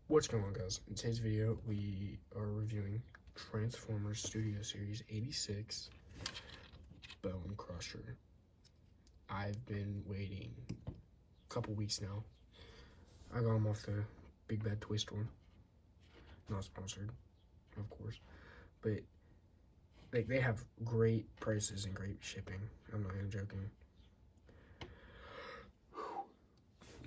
What's going on, guys? In today's video, we are reviewing Transformers Studio Series 86 Bonecrusher. I've been waiting a couple weeks now. I got them off the Big Bad Toy Store. Not sponsored, of course. But they have great prices and great shipping. I'm not even joking.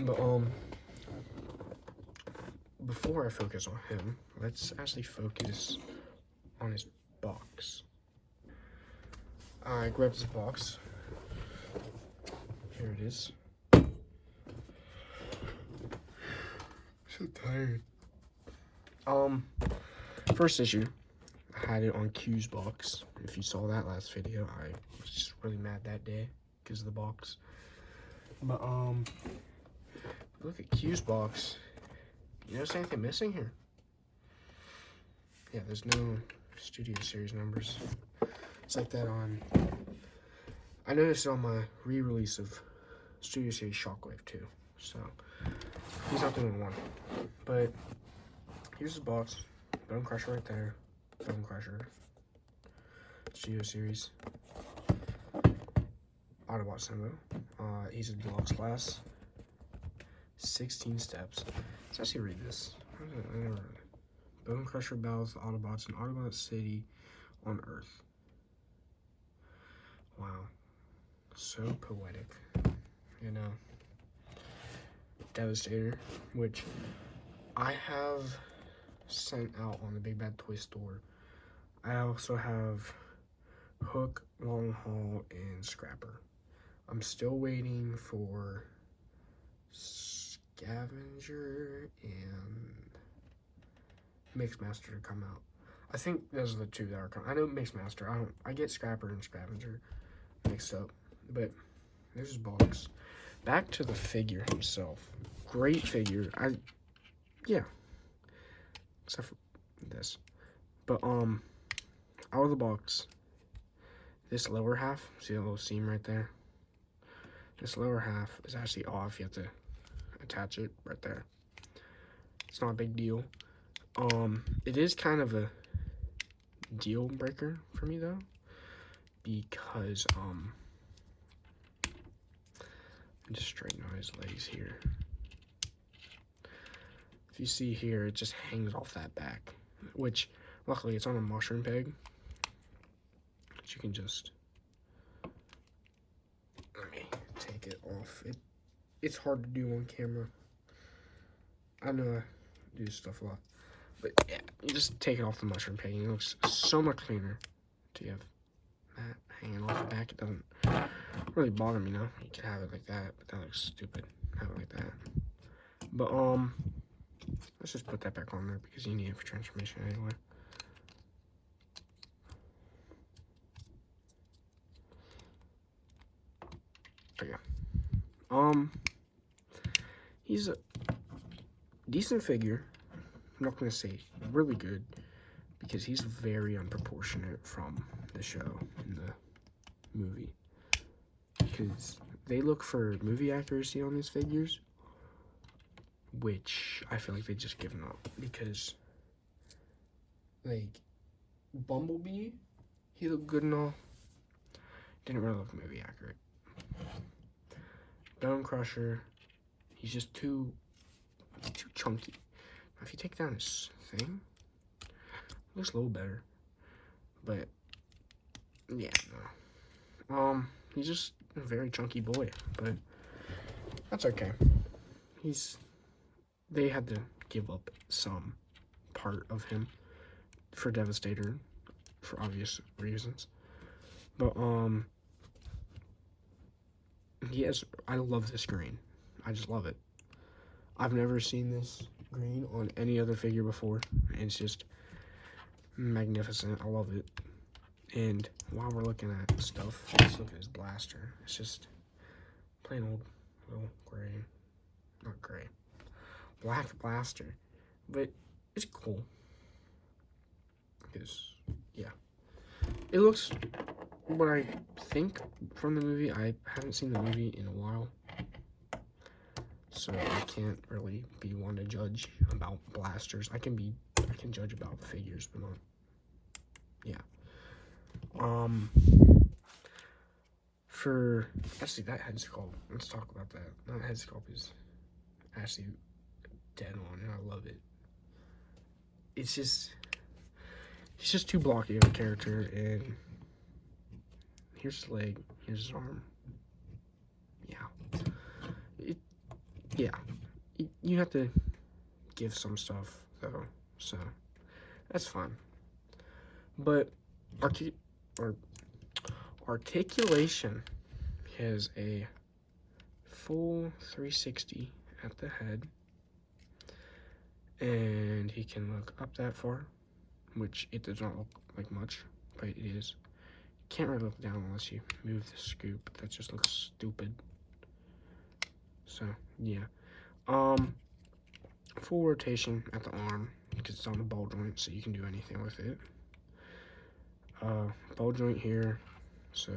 But, before I focus on him, let's actually focus on his box. I grabbed his box. Here it is. So tired. First issue, I had it on Q's box. If you saw that last video, I was just really mad that day because of the box. But look at Q's box. You notice anything missing here? Yeah, there's no Studio Series numbers. It's like that on... I noticed on my re-release of Studio Series Shockwave too. So, he's not the only one. But, here's the box. Bonecrusher right there. Bonecrusher. Studio Series. Autobot symbol. He's a deluxe class. 16 steps. Let's actually read this. I never read it. Bonecrusher battles the Autobots in Autobot City on Earth. Wow. So poetic. You know. Devastator, which I have sent out on the Big Bad Toy Store. I also have Hook, Long Haul, and Scrapper. I'm still waiting for Scavenger and Mixmaster to come out. I think those are the two that are coming. I know Mixmaster. I get Scrapper and Scavenger mixed up. But there's his box. Back to the figure himself. Great figure. Yeah. Except for this. But out of the box, this lower half, see that little seam right there? This lower half is actually off. You have to attach it right there. It's not a big deal. It is kind of a deal breaker for me though, because just straighten out his legs here. If you see here, it just hangs off that back, which luckily it's on a mushroom peg, but you can just, let me take it off. It's hard to do on camera. I know I do this stuff a lot, but yeah, you just take it off the mushroom peg and it looks so much cleaner to have that hanging off the back. It doesn't really bother me now. You can have it like that, but that looks stupid. Have it like that. But let's just put that back on there because you need it for transformation anyway. But yeah. He's a decent figure. I'm not gonna say really good because he's very unproportionate from the show and the movie. Because they look for movie accuracy on these figures, which I feel like they just given up. Because, like, Bumblebee, he looked good and all, didn't really look movie accurate. Bonecrusher, he's just too chunky. Now, if you take down his thing, it looks a little better. But, yeah, no. He's just a very chunky boy, but that's okay. They had to give up some part of him for Devastator, for obvious reasons. But, yes, I love this green. I just love it. I've never seen this green on any other figure before. It's just magnificent. I love it. And while we're looking at stuff, let's look at his blaster. It's just plain old little gray, not gray, black blaster. But it's cool. Because, yeah. It looks what I think from the movie. I haven't seen the movie in a while. so I can't really be one to judge about blasters. I can judge about figures, but not, yeah. Actually, that head sculpt, let's talk about that. That head sculpt is actually dead on, and I love it. It's just, he's just too blocky of a character, and here's his leg, here's his arm. Yeah. You have to give some stuff, though, so that's fine. But articulation has a full 360 at the head, and he can look up that far, which it does not look like much, but it is. You can't really look down unless you move the scoop. That just looks stupid. So yeah. Full rotation at the arm because it's on the ball joint, so you can do anything with it. Ball joint here, so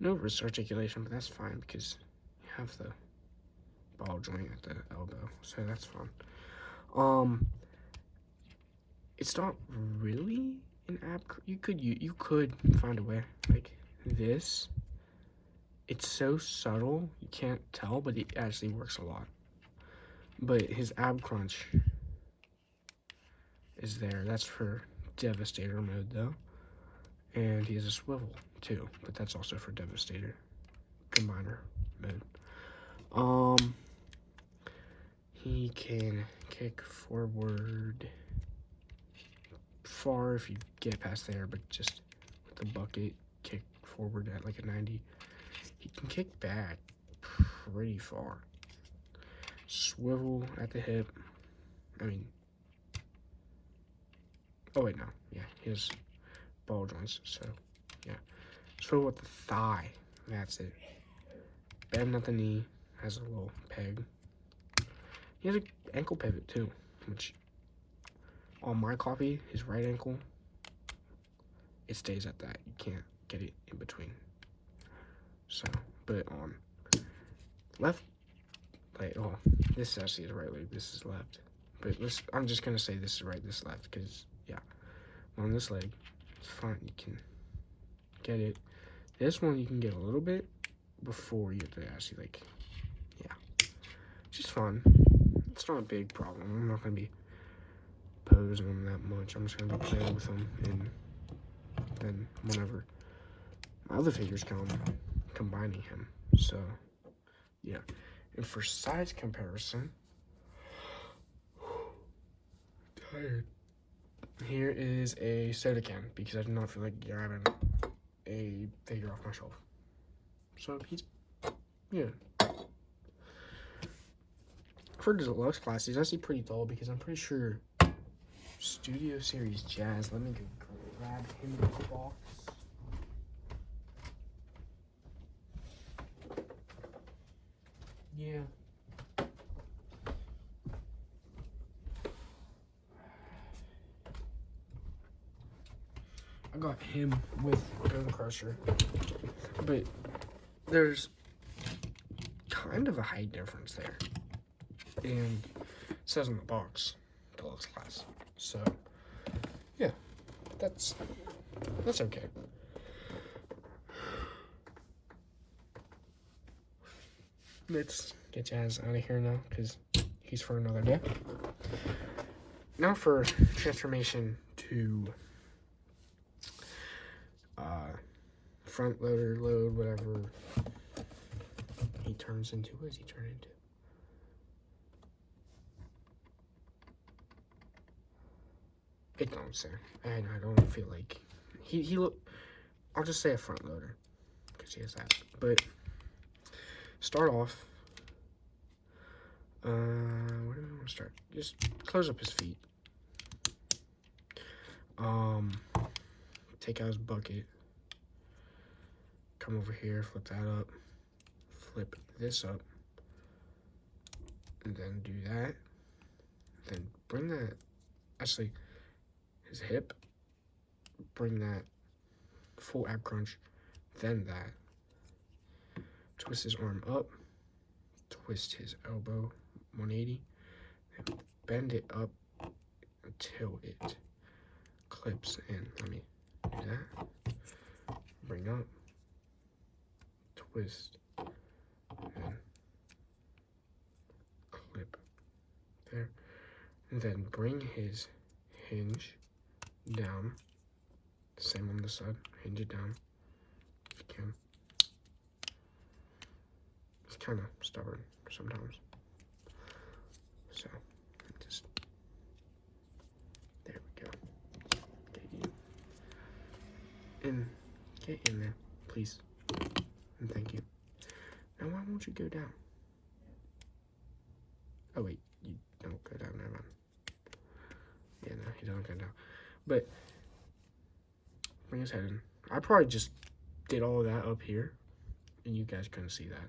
no wrist articulation, but that's fine because you have the ball joint at the elbow, so that's fine. It's not really an ab. You could find a way like this. It's so subtle you can't tell, but it actually works a lot. But his ab crunch is there. That's for Devastator mode though. And he has a swivel too, but that's also for Devastator combiner mode. He can kick forward far if you get past there, but just with the bucket, kick forward at like a 90. He can kick back pretty far. Swivel at the hip. Oh wait, no. Yeah, he has ball joints, so yeah. Swivel at the thigh. That's it. Bend at the knee. Has a little peg. He has an ankle pivot too, which on my copy, his right ankle, it stays at that. You can't get it in between. So, but on left, this is actually his right leg, this is left. But I'm just gonna say this is right, this is left, because yeah, on this leg, it's fine. You can get it. This one you can get a little bit before you get to actually yeah, just fun. It's not a big problem. I'm not gonna be posing them that much. I'm just gonna be playing with them, and then whenever my other figures come, combining him. So yeah. And for size comparison, tired. Here is a soda can because I do not feel like grabbing a figure off my shelf. So yeah. For deluxe class, he's actually pretty tall because I'm pretty sure Studio Series Jazz. Let me go grab him in the box. Yeah. I got him with Bonecrusher, but there's kind of a height difference there, and it says on the box, deluxe class. So yeah, that's okay. Let's get Jazz out of here now because he's for another day. Now for transformation to front loader, load, whatever he turns into. What does he turn into? It don't say. And I don't feel like he look. I'll just say a front loader because he has that. But start off. Where do we want to start? Just close up his feet. Take out his bucket. Come over here, flip that up. Flip this up. And then do that. Then bring that, actually, his hip. Bring that full ab crunch. Then that. Twist his arm up. twist his elbow 180, and bend it up until it clips in. Let me do that. Bring up, twist, and clip there. And then bring his hinge down. Same on the side. Hinge it down if you can. It's kind of stubborn sometimes. So, just, there we go. Get in there, please. And thank you. Now, why won't you go down? Oh, wait, you don't go down, never mind. Yeah, no, he doesn't go down. But, bring his head in. I probably just did all of that up here, and you guys couldn't see that.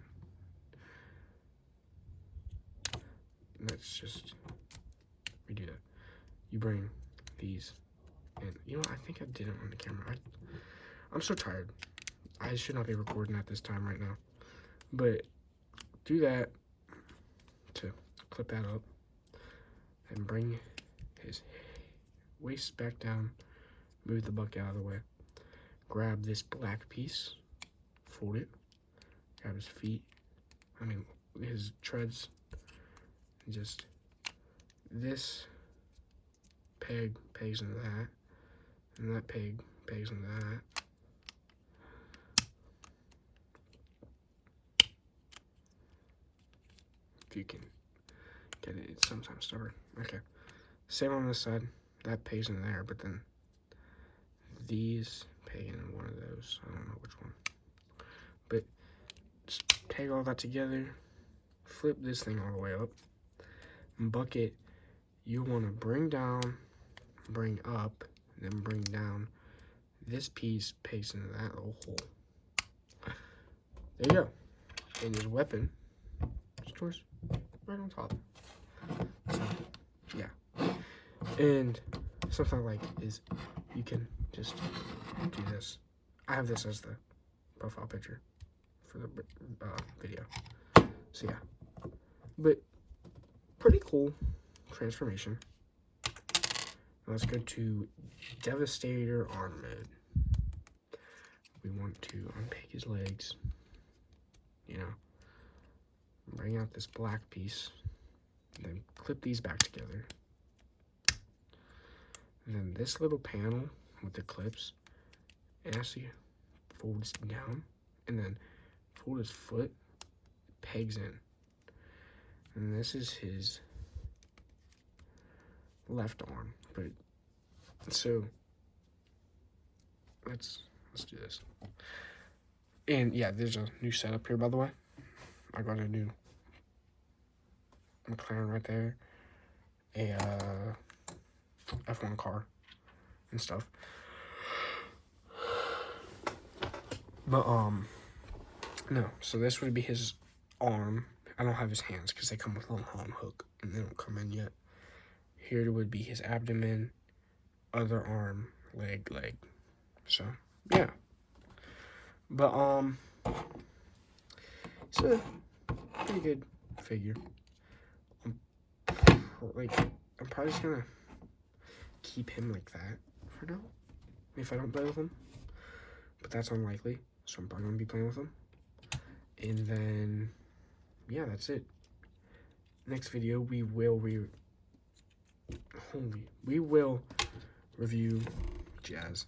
Let's just redo that. You bring these, and you know what? I think I did it on the camera. I'm so tired. I should not be recording at this time right now. But do that to clip that up, and bring his waist back down. Move the bucket out of the way. Grab this black piece, fold it. Grab his feet. His treads. Just this peg pegs into that, and that peg pegs into that. If you can get it, it's sometimes stubborn. Okay, same on this side. That pegs in there, but then these peg in one of those. I don't know which one, but just peg all that together. Flip this thing all the way up. Bucket, you want to bring down, bring up, then bring down. This piece pegs into that little hole. There you go. And his weapon, of course, right on top. So, yeah. And something like is you can just do this. I have this as the profile picture for the video. So yeah, but pretty cool transformation. Now let's go to Devastator arm mode. We want to unpeg his legs, you know, bring out this black piece, and then clip these back together. And then this little panel with the clips, and actually folds down, and then fold his foot, pegs in. And this is his left arm, but so let's do this. And yeah, there's a new setup here, by the way. I got a new McLaren right there, a F1 car and stuff. But no, so this would be his arm. I don't have his hands because they come with a little arm hook and they don't come in yet. Here would be his abdomen, other arm, leg. So yeah. But it's a pretty good figure. I'm probably just gonna keep him like that for now if I don't play with him. But that's unlikely, so I'm probably gonna be playing with him. And then yeah, that's it. Next video we will review Jazz.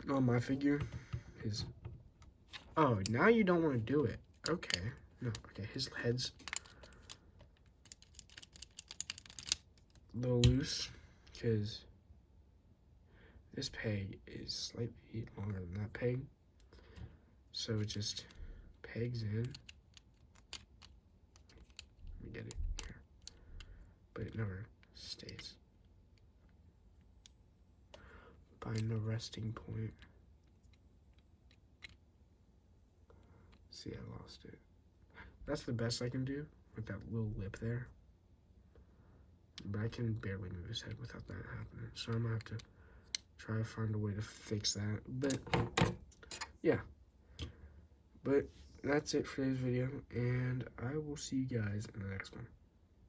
On my figure is, oh, now you don't want to do it. Okay, no, okay, his head's a little loose because this peg is slightly longer than that peg, so it just pegs in. Let me get it here, but it never stays. Find the resting point. See, I lost it. That's the best I can do with that little lip there. But I can barely move his head without that happening. So I'm gonna have to try to find a way to fix that. But yeah. But that's it for today's video, and I will see you guys in the next one.